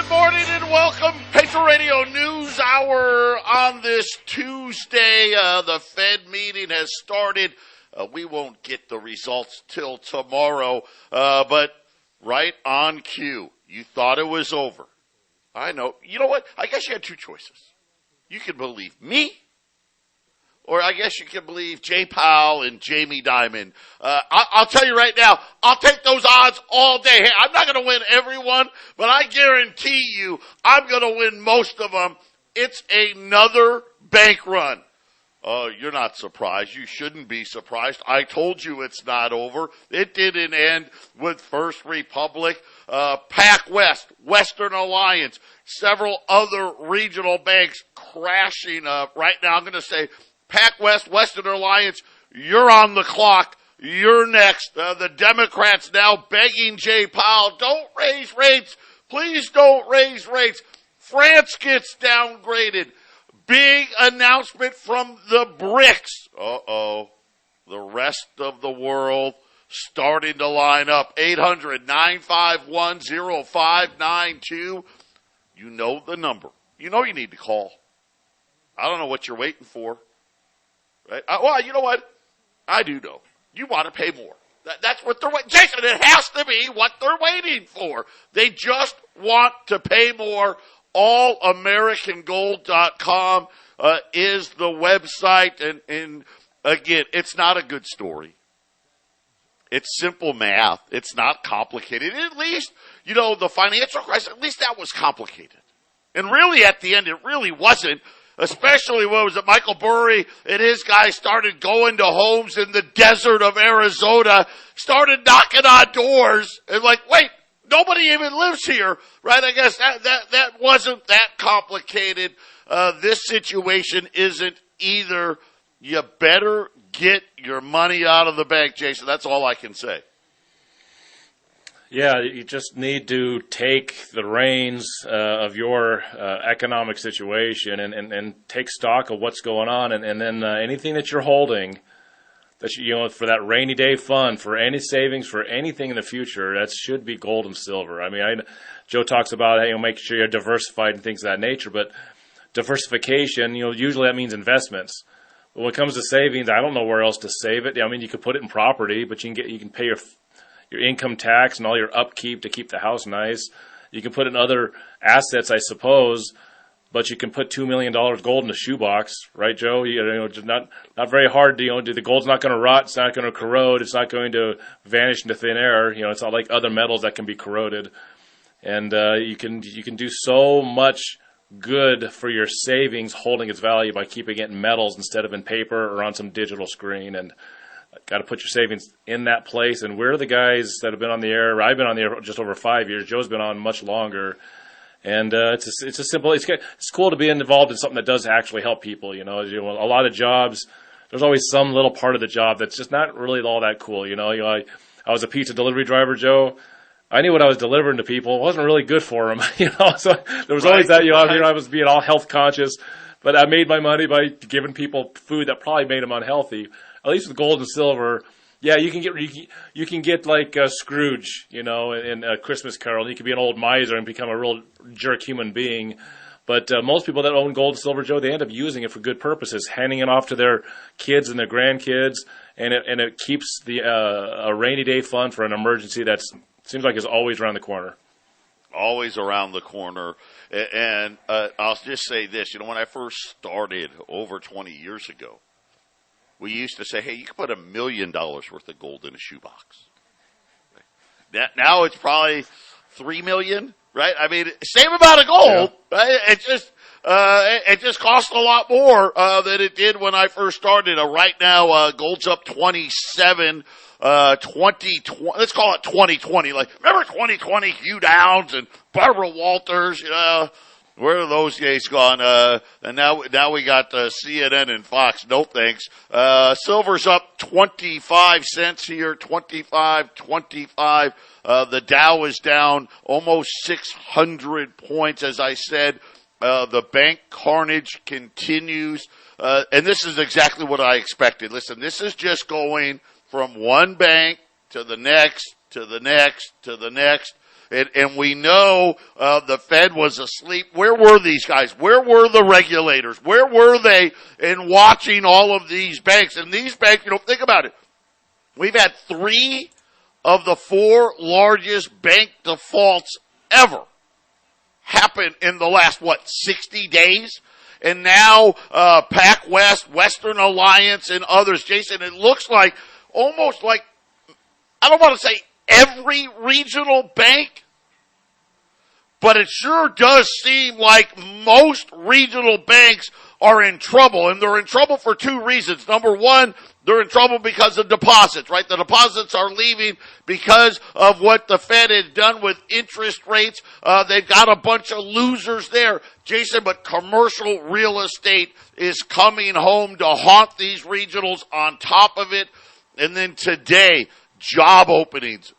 Good morning and welcome. Patriot Radio News Hour on this Tuesday. The Fed meeting has started. We won't get the results till tomorrow, but right on cue. You thought it was over. I know. You know what? I guess you had two choices. You could believe me, or I guess you can believe Jay Powell and Jamie Dimon. I'll tell you right now, I'll take those odds all day. Hey, I'm not going to win every one, but I guarantee you I'm going to win most of them. It's another bank run. You're not surprised. You shouldn't be surprised. I told you it's not over. It didn't end with First Republic, Pac West, Western Alliance, several other regional banks crashing up. Right now I'm going to say Pac West, Western Alliance, you're on the clock. You're next. The Democrats now begging Jay Powell, don't raise rates. Please don't raise rates. France gets downgraded. Big announcement from the BRICS. The rest of the world starting to line up. 800-951-0592. You know the number. You know you need to call. I don't know what you're waiting for. Right? Well, you know what? I do know. You want to pay more. That's what they're waiting. Jason, it has to be what they're waiting for. They just want to pay more. AllAmericanGold.com is the website. And again, it's not a good story. It's simple math. It's not complicated. At least, the financial crisis, at least that was complicated. And really, at the end, it really wasn't. Especially Michael Burry and his guys started going to homes in the desert of Arizona, started knocking on doors, and wait, nobody even lives here, right? I guess that wasn't that complicated. This situation isn't either. You better get your money out of the bank, Jason. That's all I can say. Yeah, you just need to take the reins of your economic situation and take stock of what's going on, and then anything that you're holding, that for that rainy day fund, for any savings, for anything in the future, that should be gold and silver. I mean, Joe talks about make sure you're diversified and things of that nature, but diversification, usually that means investments. But when it comes to savings, I don't know where else to save it. I mean, you could put it in property, but you can pay your income tax and all your upkeep to keep the house nice. You can put in other assets, I suppose, but you can put $2 million gold in a shoebox, right, Joe? Just not very hard to, the gold's not going to rot, it's not going to corrode, it's not going to vanish into thin air. It's not like other metals that can be corroded. And you can do so much good for your savings holding its value by keeping it in metals instead of in paper or on some digital screen. And got to put your savings in that place. And we're the guys that have been on the air. I've been on the air just over 5 years. Joe's been on much longer. And it's a simple. It's cool to be involved in something that does actually help people. A lot of jobs, there's always some little part of the job that's just not really all that cool. I was a pizza delivery driver, Joe. I knew what I was delivering to people. It wasn't really good for them. So there was always that. I was being all health conscious, but I made my money by giving people food that probably made them unhealthy. At least with gold and silver, yeah, you can get like Scrooge, in A Christmas Carol. You can be an old miser and become a real jerk human being. But most people that own gold and silver, Joe, they end up using it for good purposes, handing it off to their kids and their grandkids, and it keeps a rainy day fund for an emergency that seems like is always around the corner. Always around the corner. And I'll just say this, when I first started over 20 years ago, we used to say, hey, you can put $1 million worth of gold in a shoebox. Now it's probably $3 million, right? I mean, same amount of gold, yeah. Right? It just costs a lot more than it did when I first started. Right now, gold's up 27. 2020, let's call it 2020. Remember 2020, Hugh Downs and Barbara Walters, where are those days gone? And now we got CNN and Fox. No thanks. Silver's up 25 cents here, 25.25. The Dow is down almost 600 points, as I said. The bank carnage continues. And this is exactly what I expected. Listen, this is just going from one bank to the next, to the next, to the next. And we know the Fed was asleep. Where were these guys? Where were the regulators? Where were they in watching all of these banks? And these banks, think about it. We've had 3 of the 4 largest bank defaults ever happen in the last, 60 days? And now PacWest, Western Alliance, and others. Jason, it looks like almost like, I don't want to say every regional bank, but it sure does seem like most regional banks are in trouble. And they're in trouble for 2 reasons. Number one, they're in trouble because of deposits, right? The deposits are leaving because of what the Fed has done with interest rates. They've got a bunch of losers there, Jason, but commercial real estate is coming home to haunt these regionals on top of it. And then today, job openings.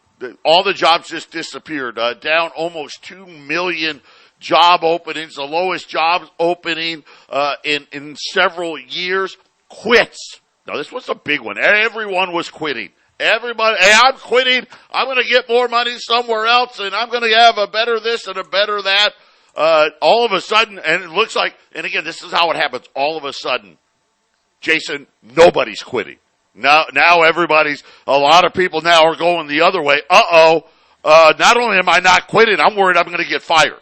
All the jobs just disappeared, down almost 2 million job openings, the lowest job opening in several years. Quits. Now, this was a big one. Everyone was quitting. Everybody, hey, I'm quitting. I'm going to get more money somewhere else, and I'm going to have a better this and a better that. All of a sudden, and it looks like, and again, this is how it happens. All of a sudden, Jason, nobody's quitting. Now a lot of people now are going the other way. Not only am I not quitting, I'm worried I'm going to get fired.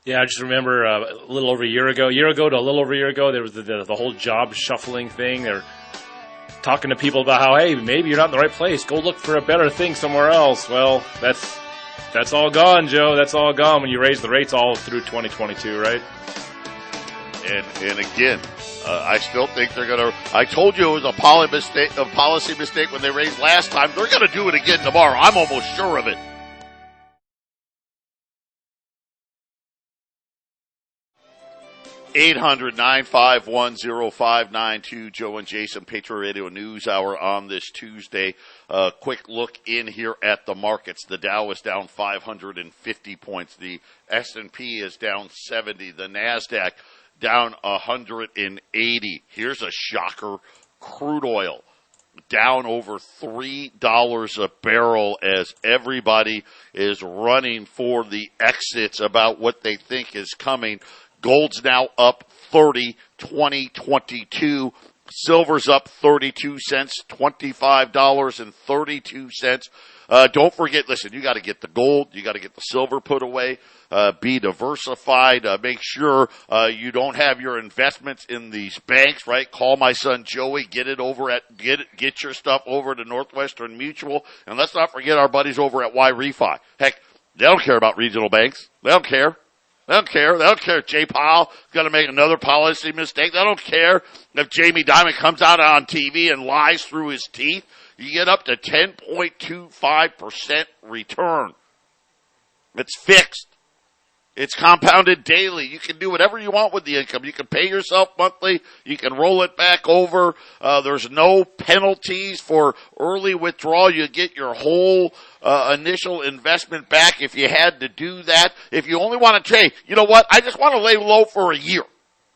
Yeah, I just remember a little over a year ago to a little over a year ago, there was the whole job shuffling thing. They're talking to people about how, hey, maybe you're not in the right place. Go look for a better thing somewhere else. Well, that's all gone, Joe. That's all gone when you raise the rates all through 2022, right? And again, I still think they're going to, I told you it was a policy mistake when they raised last time. They're going to do it again tomorrow. I'm almost sure of it. (800-951-0592). Joe and Jason, Patriot Radio News Hour on this Tuesday. Quick look in here at the markets. The Dow is down 550 points. The S&P is down 70. The NASDAQ down 180. Here's a shocker. Crude oil down over $3 a barrel as everybody is running for the exits about what they think is coming. Gold's now up 30, 2022. Silver's up 32 cents, $25.32. Don't forget, listen, you got to get the gold, you got to get the silver put away, be diversified, make sure you don't have your investments in these banks, right? Call my son Joey, get your stuff over to Northwestern Mutual, and let's not forget our buddies over at Y-Refi. Heck, they don't care about regional banks. They don't care. They don't care. They don't care if Jay Powell is going to make another policy mistake. They don't care if Jamie Dimon comes out on TV and lies through his teeth. You get up to 10.25% return. It's fixed. It's compounded daily. You can do whatever you want with the income. You can pay yourself monthly. You can roll it back over. There's no penalties for early withdrawal. You get your whole initial investment back if you had to do that. If you only want to trade, you know what? I just want to lay low for a year.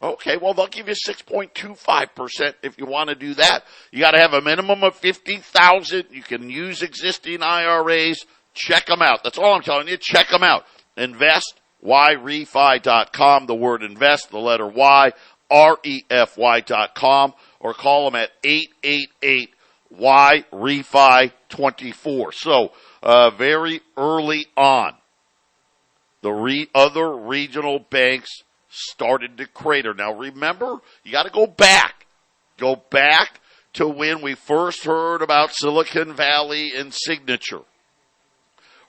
Okay, well, they'll give you 6.25% if you want to do that. You got to have a minimum of $50,000. You can use existing IRAs. Check them out. That's all I'm telling you. Check them out. Invest. YREFI.com, the word invest, the letter Y, REFY.com, or call them at 888-YREFI-24. So, very early on, the other regional banks started to crater. Now remember, you got to go back to when we first heard about Silicon Valley and Signature.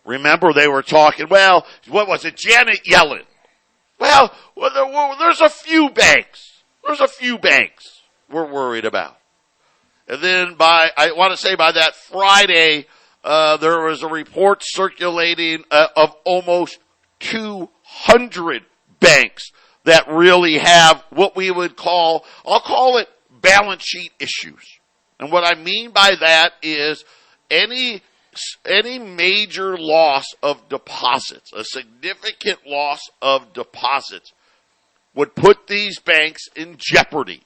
Remember, they were talking, well, what was it, Janet Yellen? Well, there's a few banks. We're worried about. And then I want to say by that Friday, there was a report circulating of almost 200 banks that really have what we would call, I'll call it balance sheet issues. And what I mean by that is any major loss of deposits, a significant loss of deposits, would put these banks in jeopardy.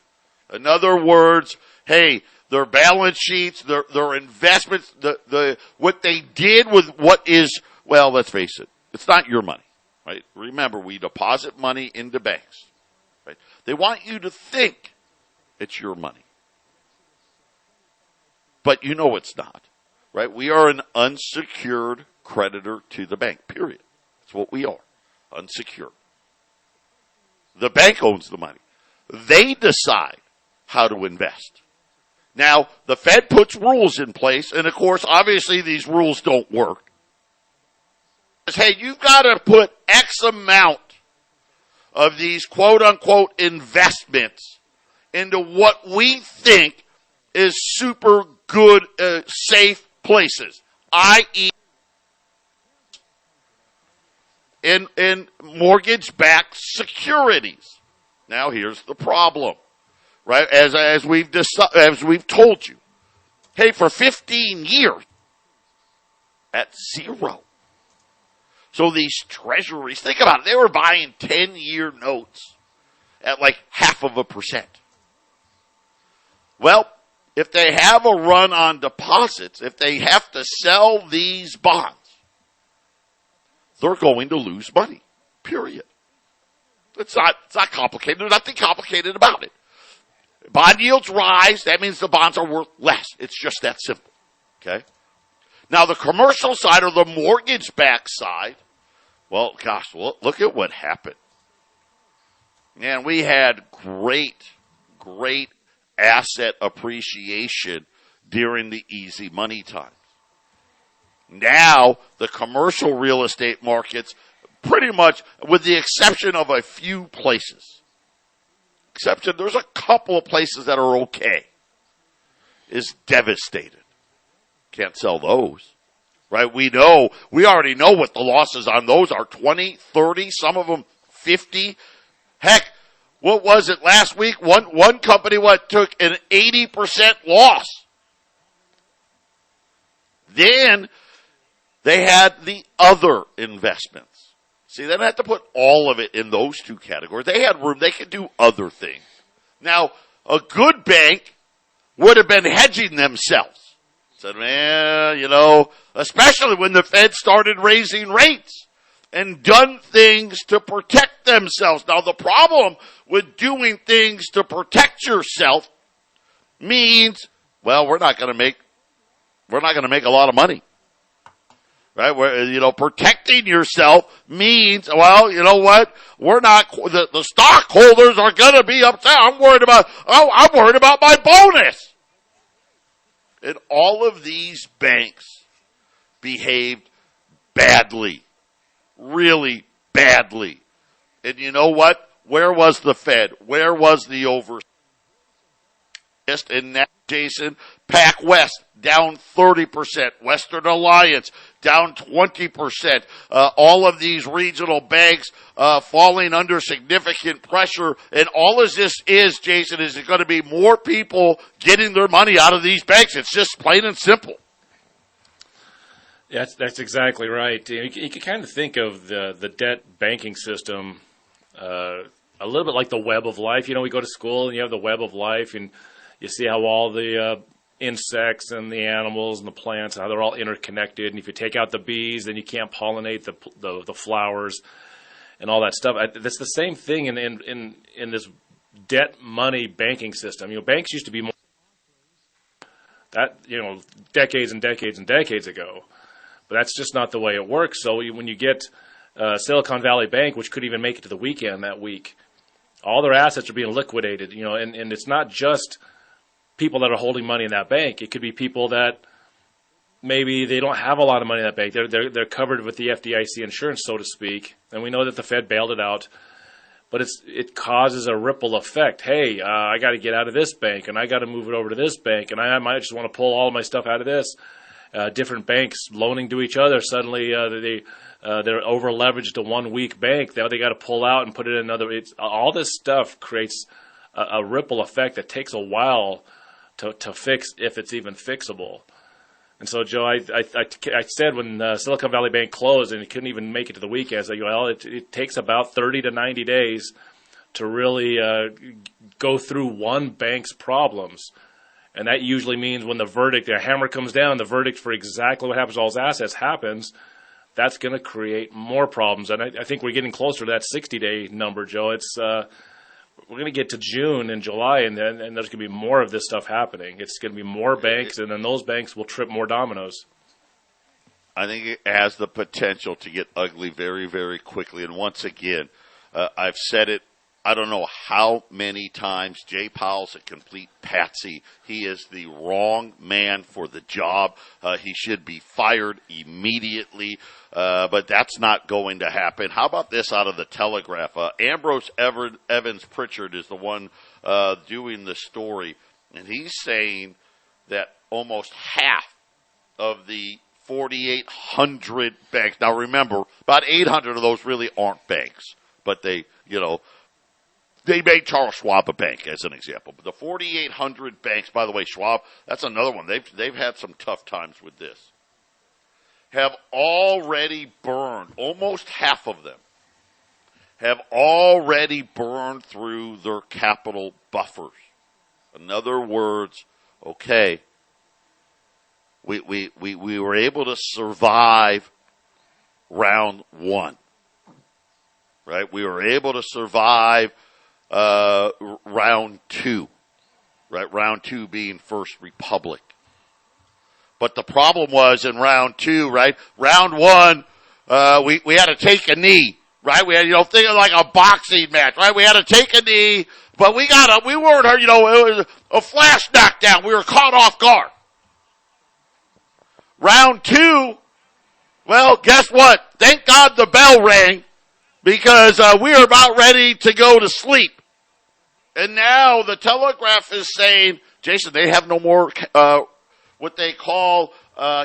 In other words, hey, their balance sheets, their investments, what they did with what is, well, let's face it, it's not your money, right? Remember, we deposit money into banks, right? They want you to think it's your money. But you know it's not, right? We are an unsecured creditor to the bank, period. That's what we are, unsecured. The bank owns the money. They decide how to invest. Now, the Fed puts rules in place, and of course, obviously these rules don't work. Hey, you've got to put X amount of these quote-unquote investments into what we think is super good, safe places, i.e. in mortgage-backed securities. Now, here's the problem, right? As we've told you, hey, for 15 years, at zero. So these treasuries, think about it, they were buying 10-year notes at like 0.5%. Well, if they have a run on deposits, if they have to sell these bonds, they're going to lose money, period. It's not complicated. There's nothing complicated about it. Bond yields rise, that means the bonds are worth less. It's just that simple, okay? Now, the commercial side or the mortgage-backed side, well, gosh, look at what happened. And we had great asset appreciation during the easy money times. Now, the commercial real estate markets, pretty much, with the exception of a few places, there's a couple of places that are okay, is devastated. Can't sell those, right? We already know what the losses on those are, 20, 30, some of them 50. Heck, what was it last week? One company took an 80% loss. Then they had the other investments. See, they didn't have to put all of it in those two categories. They had room. They could do other things. Now, a good bank would have been hedging themselves. Said, man, especially when the Fed started raising rates and done things to protect themselves. Now, the problem with doing things to protect yourself means, well, we're not going to make a lot of money. Right? Protecting yourself means, well, you know what? The stockholders are going to be upset. I'm worried about my bonus. And all of these banks behaved badly, really badly. And you know what? Where was the Fed? Where was the oversight? And now, Jason, Pac West down 30%, Western Alliance down 20%. All of these regional banks falling under significant pressure. And all of this is, Jason, is going to be more people getting their money out of these banks. It's just plain and simple. Yeah, that's exactly right. You can kind of think of the debt banking system a little bit like the web of life. We go to school and you have the web of life, and you see how all the insects and the animals and the plants, how they're all interconnected. And if you take out the bees, then you can't pollinate the flowers and all that stuff. That's the same thing in this debt money banking system. Banks used to be more that decades and decades and decades ago, but that's just not the way it works. So when you get Silicon Valley Bank, which could even make it to the weekend that week, all their assets are being liquidated. And it's not just people that are holding money in that bank. It could be people that maybe they don't have a lot of money in that bank. They're covered with the FDIC insurance, so to speak. And we know that the Fed bailed it out. But it causes a ripple effect. Hey, I got to get out of this bank, and I got to move it over to this bank, and I might just want to pull all of my stuff out of this. Different banks loaning to each other. Suddenly, they're over leveraged to one weak bank. Now they got to pull out and put it in another. All this stuff creates a ripple effect that takes a while to fix, if it's even fixable. And so, Joe, I said when Silicon Valley Bank closed and it couldn't even make it to the weekends, it takes about 30 to 90 days to really go through one bank's problems. And that usually means when the hammer comes down, the verdict for exactly what happens to all his assets happens, that's going to create more problems. And I think we're getting closer to that 60-day number, Joe. We're going to get to June and July, and there's going to be more of this stuff happening. It's going to be more banks, and then those banks will trip more dominoes. I think it has the potential to get ugly very, very quickly. And once again, I've said it, I don't know how many times. Jay Powell's a complete patsy. He is the wrong man for the job. He should be fired immediately, but that's not going to happen. How about this out of the Telegraph? Ambrose Evans Pritchard is the one doing the story, and he's saying that almost half of the 4,800 banks. Now remember, about 800 of those really aren't banks, but they made Charles Schwab a bank as an example. But the 4,800 banks, by the way, Schwab, that's another one. They've had some tough times with this. Have already burned, almost half of them, have already burned through their capital buffers. In other words, okay, we were able to survive round one, right? We were able to survive round two, right? Round two being First Republic. But the problem was in round two, right? Round one, we had to take a knee, right? We had, think of like a boxing match, right? We had to take a knee, but we weren't hurt, it was a flash knockdown. We were caught off guard. Round two, well, guess what? Thank God the bell rang because we are about ready to go to sleep. And now the Telegraph is saying, Jason, they have no more what they call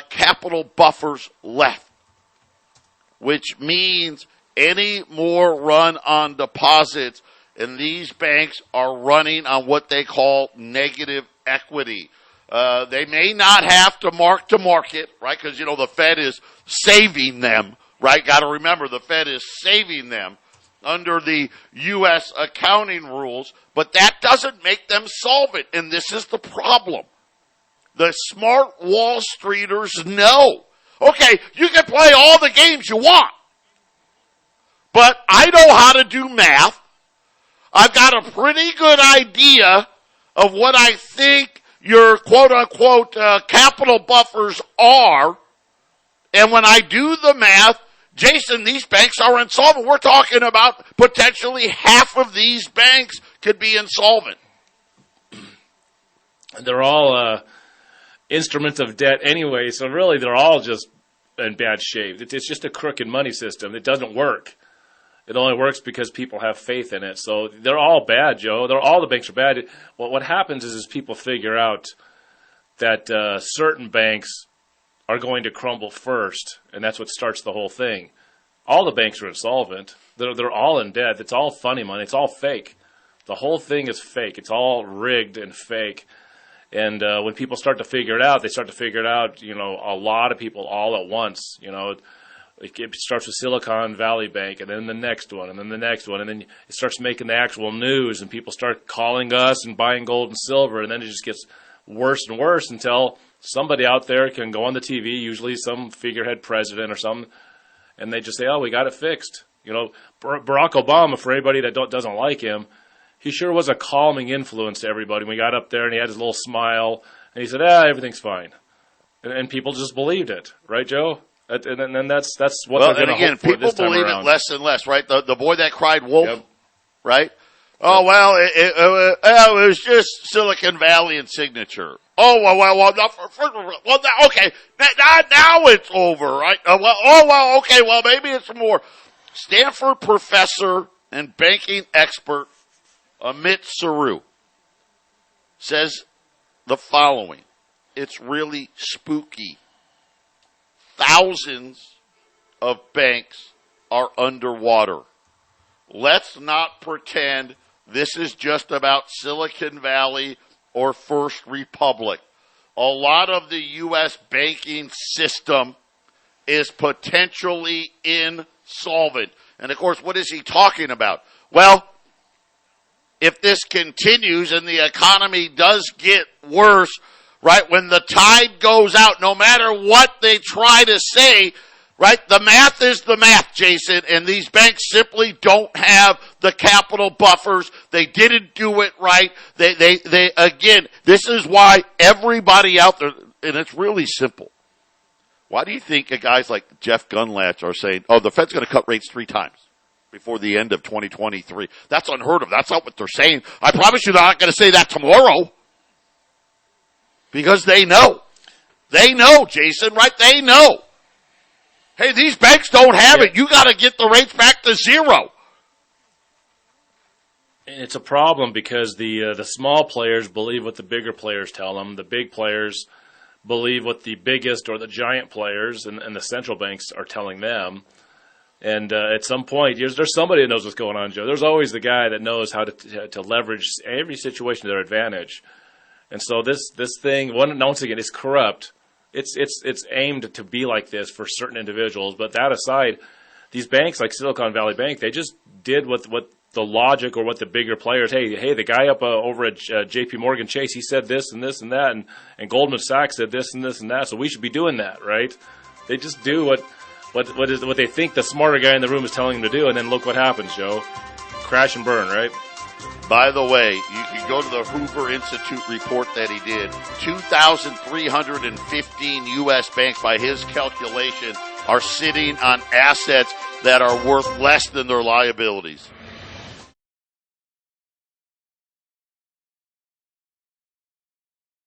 capital buffers left, which means any more run on deposits, and these banks are running on what they call negative equity. They may not have to market, right? Because, the Fed is saving them, right? Got to remember, the Fed is saving them under the U.S. accounting rules, but that doesn't make them solvent, and this is the problem. The smart Wall Streeters know, okay, you can play all the games you want, but I know how to do math. I've got a pretty good idea of what I think your quote-unquote capital buffers are, and when I do the math, Jason, these banks are insolvent. We're talking about potentially half of these banks could be insolvent. They're all instruments of debt anyway, so really they're all just in bad shape. It's just a crooked money system. It doesn't work. It only works because people have faith in it. So they're all bad, Joe. All the banks are bad. What happens is people figure out that certain banks are going to crumble first, and that's what starts the whole thing. All the banks are insolvent. They're all in debt. It's all funny money. It's all fake. The whole thing is fake. It's all rigged and fake. And when people start to figure it out, they start to figure it out, a lot of people all at once. It starts with Silicon Valley Bank, and then the next one, and then the next one, and then it starts making the actual news, and people start calling us and buying gold and silver, and then it just gets worse and worse until somebody out there can go on the TV, usually some figurehead president or something, and they just say, oh, we got it fixed. Barack Obama, for anybody that doesn't like him, he sure was a calming influence to everybody. We got up there, and he had his little smile, and he said, everything's fine. And people just believed it. Right, Joe? And then that's what they're going to hope for this time around. People believe it less and less, right? The boy that cried wolf, yep. Right? Oh, well, it was just Silicon Valley and Signature. Oh, well, okay. Now it's over, right? Okay, well, maybe it's more. Stanford professor and banking expert Amit Saru says the following. It's really spooky. Thousands of banks are underwater. Let's not pretend this is just about Silicon Valley or First Republic. A lot of the U.S. banking system is potentially insolvent. And, of course, what is he talking about? Well, if this continues and the economy does get worse, right, when the tide goes out, no matter what they try to say, right, the math is the math, Jason, and these banks simply don't have the capital buffers. They didn't do it right. They again, this is why everybody out there, and it's really simple. Why do you think guys like Jeff Gundlach are saying, oh, the Fed's going to cut rates 3 times before the end of 2023? That's unheard of. That's not what they're saying. I promise you they're not going to say that tomorrow. Because they know. They know, Jason, right? They know. Hey, these banks don't have it. You got to get the rates back to 0. And it's a problem because the small players believe what the bigger players tell them. The big players believe what the biggest or the giant players and the central banks are telling them. And at some point, there's somebody that knows what's going on, Joe. There's always the guy that knows how to leverage every situation to their advantage. And so this thing, once again, is corrupt. It's aimed to be like this for certain individuals. But that aside, these banks like Silicon Valley Bank, they just did what the logic or what the bigger players. Hey, the guy up over at J.P. Morgan Chase, he said this and this and that, and Goldman Sachs said this and this and that. So we should be doing that, right? They just do what they think the smarter guy in the room is telling them to do, and then look what happens, Joe. Crash and burn, right? By the way, you can go to the Hoover Institute report that he did. 2,315 U.S. banks, by his calculation, are sitting on assets that are worth less than their liabilities.